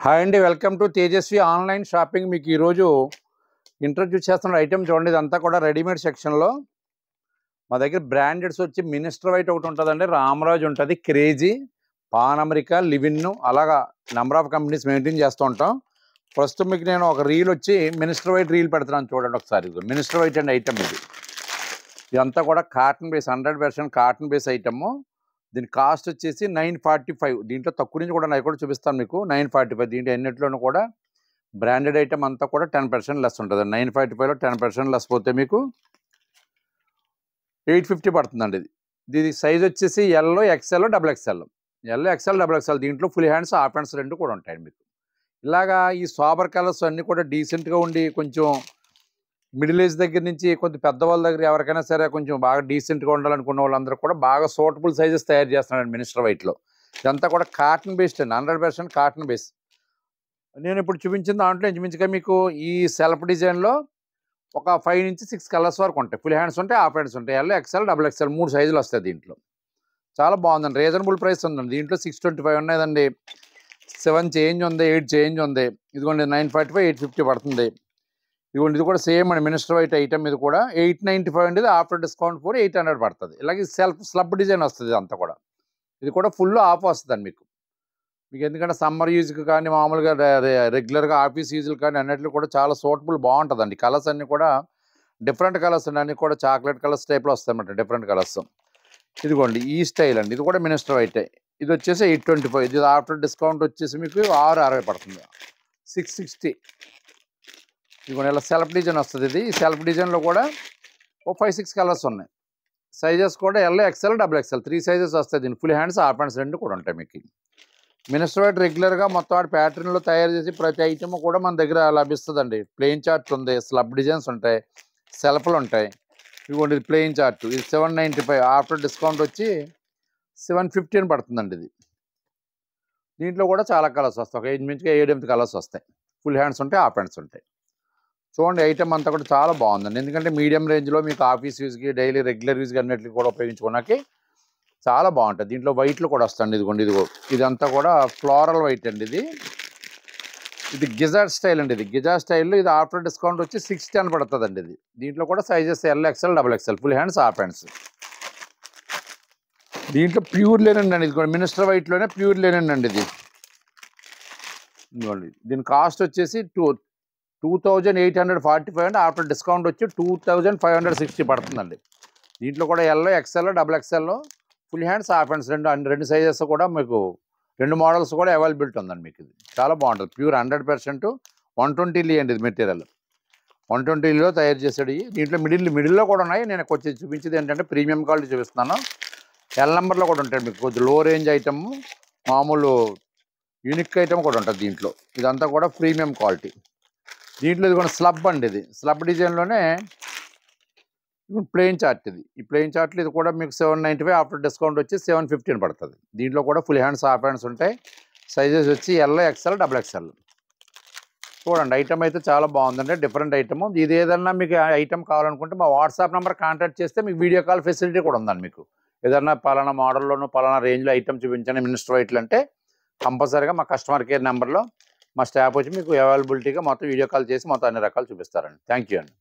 Hi అండి, welcome to Tejaswi online shopping. మీకు ఈరోజు ఇంట్రడ్యూస్ చేస్తున్న ఐటెం చూడండి. ఇదంతా కూడా రెడీమేడ్ సెక్షన్లో మా దగ్గర బ్రాండెడ్స్ వచ్చి మినిస్టర్ వైట్ ఒకటి ఉంటుందండి, రామరాజు ఉంటుంది, క్రేజీ, పాన్ అమెరికా, లివిన్ను, అలాగా నెంబర్ ఆఫ్ కంపెనీస్ మెయింటైన్ చేస్తూ ఉంటాం. ప్రస్తుతం మీకు నేను ఒక రీల్ వచ్చి మినిస్టర్ వైట్ రీల్ పెడుతున్నాను చూడండి ఒకసారి. మినిస్టర్ వైట్ అండి ఐటమ్ ఇది. ఇదంతా కూడా cotton base, 100% cotton base item. దీని కాస్ట్ వచ్చేసి 945. దీంట్లో తక్కువ నుంచి కూడా నేను కూడా చూపిస్తాను మీకు. 945 దీంట్లో ఎన్నిట్లోనూ కూడా బ్రాండెడ్ ఐటమ్ అంతా కూడా 10% లెస్ ఉంటుంది. 945లో 10% లెస్ పోతే మీకు 850 పడుతుందండి. దీని సైజ్ వచ్చేసి yellow, XL, double XL. Yellow, XL, double XL. దీంట్లో ఫుల్ హ్యాండ్స్, హాఫ్ హ్యాండ్స్ రెండు కూడా ఉంటాయండి మీకు. ఇలాగా ఈ సోబర్ కలర్స్ అన్నీ కూడా డీసెంట్గా ఉండి కొంచెం మిడిల్ ఏజ్ దగ్గర నుంచి కొంచెం పెద్దవాళ్ళ దగ్గర ఎవరికైనా సరే కొంచెం బాగా డీసెంట్గా ఉండాలనుకున్న వాళ్ళందరూ కూడా బాగా సూటబుల్ సైజెస్ తయారు చేస్తున్నాడు మినిస్టర్ వైట్లో. ఇదంతా కూడా కాటన్ బేస్డ్ అండి, 100% కాటన్ బేస్. నేను ఇప్పుడు చూపించిన దాంట్లో ఇంచుమించుగా మీకు ఈ సెల్ఫ్ డిజైన్లో ఒక 5 నుంచి 6 కలర్స్ వరకు ఉంటాయి. ఫుల్ హ్యాండ్స్ ఉంటాయి, హాఫ్ హ్యాండ్స్ ఉంటాయి. ఎల్లో, ఎక్స్ఎల్, డబుల్ ఎక్స్ఎల్ 3 సైజులు వస్తాయి దీంట్లో. చాలా బాగుందండి, రీజనబుల్ ప్రైస్ ఉందండి. దీంట్లో 625 ఉన్నాయండి, 7 చేంజ్ ఉంది, 8 చేంజ్ ఉంది. ఇదిగోండి 945, 850 పడుతుంది. ఇదిగోండి ఇది కూడా సేమ్ అండి, మినిస్టర్ వైట్ ఐటమ్. ఇది కూడా 895 అండి. ఆఫ్టర్ డిస్కౌంట్ కూడా 800 పడుతుంది. ఇలాగే స్లబ్ డిజైన్ వస్తుంది అంతా కూడా. ఇది కూడా ఫుల్ ఆఫ్ వస్తుందండి మీకు. ఎందుకంటే సమ్మర్ యూజ్కి కానీ మామూలుగా రెగ్యులర్గా ఆఫీస్ యూజ్లు కానీ అన్నిటిలో కూడా చాలా సూటబుల్ బాగుంటుందండి. కలర్స్ అన్నీ కూడా డిఫరెంట్ కలర్స్ అండి, అన్నీ కూడా చాక్లెట్ కలర్స్ టైప్లో వస్తాయి అన్నమాట, డిఫరెంట్ కలర్స్. ఇదిగోండి ఈ స్టైల్ అండి. ఇది కూడా మినిస్టర్ వైట్. ఇది వచ్చేసి 825. ఇది ఆఫ్టర్ డిస్కౌంట్ వచ్చేసి మీకు 660 పడుతుంది, 660. ఇదిగోండి ఇలా సెల్ఫ్ డిజైన్ వస్తుంది. ఇది ఈ సెల్ఫ్ డిజైన్లో కూడా ఓ 5-6 కలర్స్ ఉన్నాయి. సైజెస్ కూడా yellow, XL, double XL 3 sizes వస్తాయి. దీని ఫుల్ హ్యాండ్స్, హాఫ్ హ్యాండ్స్ రెండు కూడా ఉంటాయి మీకు. మినిస్టర్ వైట్ రెగ్యులర్గా మొత్తం వాటి ప్యాటర్న్లో తయారు చేసి ప్రతి ఐటమ్ కూడా మన దగ్గర లభిస్తుందండి. ప్లెయిన్ చార్ట్ ఉంది, స్లబ్ డిజైన్స్ ఉంటాయి, సెల్ఫ్లు ఉంటాయి. ఇదిగోండి ఇది ప్లెయిన్ చార్ట్. ఇది 795. ఆఫ్టర్ డిస్కౌంట్ వచ్చి 750 పడుతుందండి. ఇది దీంట్లో కూడా చాలా కలర్స్ వస్తాయి. ఒక 7-8 కలర్స్ వస్తాయి. ఫుల్ హ్యాండ్స్ ఉంటాయి, హాఫ్ హ్యాండ్స్ ఉంటాయి. చూడండి ఐటమ్ అంతా కూడా చాలా బాగుందండి. ఎందుకంటే మీడియం రేంజ్లో మీకు ఆఫీస్ యూజ్కి, డైలీ రెగ్యులర్ యూజ్కి అన్నిటికి కూడా ఉపయోగించుకోవడానికి చాలా బాగుంటుంది. దీంట్లో వైట్లు కూడా వస్తుంది. ఇదిగోండి ఇదంతా కూడా ఫ్లోరల్ వైట్ అండి. ఇది గిజార్ స్టైల్ అండి. ఇది గిజార్ స్టైల్లో ఇది ఆఫ్టర్ డిస్కౌంట్ వచ్చి 610 పడుతుందండి. ఇది దీంట్లో కూడా sizes L, XL, double XL, full hands, half hands. దీంట్లో ప్యూర్ లేనండి అండి. ఇది కూడా మినిస్టర్ వైట్లోనే ప్యూర్ లేనండి అండి. ఇది ఇదిగోండి దీని కాస్ట్ వచ్చేసి 2845 అండి. ఆఫ్టర్ డిస్కౌంట్ వచ్చి 2560 పడుతుందండి. దీంట్లో కూడా yellow, XL, double XL, full hands, half hands రెండు సైజెస్ కూడా మీకు, 2 మోడల్స్ కూడా అవైలబిలిటీ ఉందండి మీకు. ఇది చాలా బాగుంటుంది. ప్యూర్ 100% 120 లీ అండి. ఇది మెటీరియల్ 120 లీలో తయారు చేసాడు. దీంట్లో మిడిల్లో కూడా ఉన్నాయి. నేను కొంచెం చూపించేది ఏంటంటే ప్రీమియం క్వాలిటీ చూపిస్తున్నాను. ఎల్ నెంబర్లో కూడా ఉంటాయి మీకు. కొంచెం లో రేంజ్ ఐటమ్, మామూలు యూనిక్ ఐటమ్ కూడా ఉంటుంది దీంట్లో. ఇదంతా కూడా ప్రీమియం క్వాలిటీ. దీంట్లో ఇది కూడా స్లబ్ అండి. ఇది స్లబ్ డిజైన్లోనే ప్లెయిన్ చార్ట్. ఈ ప్లెయిన్ చార్ట్లో ఇది కూడా మీకు 795. ఆఫ్టర్ డిస్కౌంట్ వచ్చి 715 పడుతుంది. దీంట్లో కూడా ఫుల్ హ్యాండ్స్, హాఫ్ హ్యాండ్స్ ఉంటాయి. సైజెస్ వచ్చి ఎల్లో, ఎక్స్ఎల్, డబుల్ ఎక్స్ఎల్. చూడండి ఐటమ్ అయితే చాలా బాగుందండి, డిఫరెంట్ ఐటమ్. ఇది ఏదన్నా మీకు ఐటమ్ కావాలనుకుంటే మా వాట్సాప్ నెంబర్ కాంటాక్ట్ చేస్తే మీకు వీడియో కాల్ ఫెసిలిటీ కూడా ఉందండి. మీకు ఏదన్నా పలానా మోడల్లోనూ పలానా రేంజ్లో ఐటమ్ చూపించండి మినిస్టర్ వైట్లు అంటే కంపల్సరీగా మా కస్టమర్ కేర్ నెంబర్లో మా స్టాఫ్ వచ్చి మీకు అవైలబిలిటీగా మొత్తం వీడియో కాల్ చేసి మొత్తం అన్ని రకాలు చూపిస్తారండి. థ్యాంక్ యూ అండి.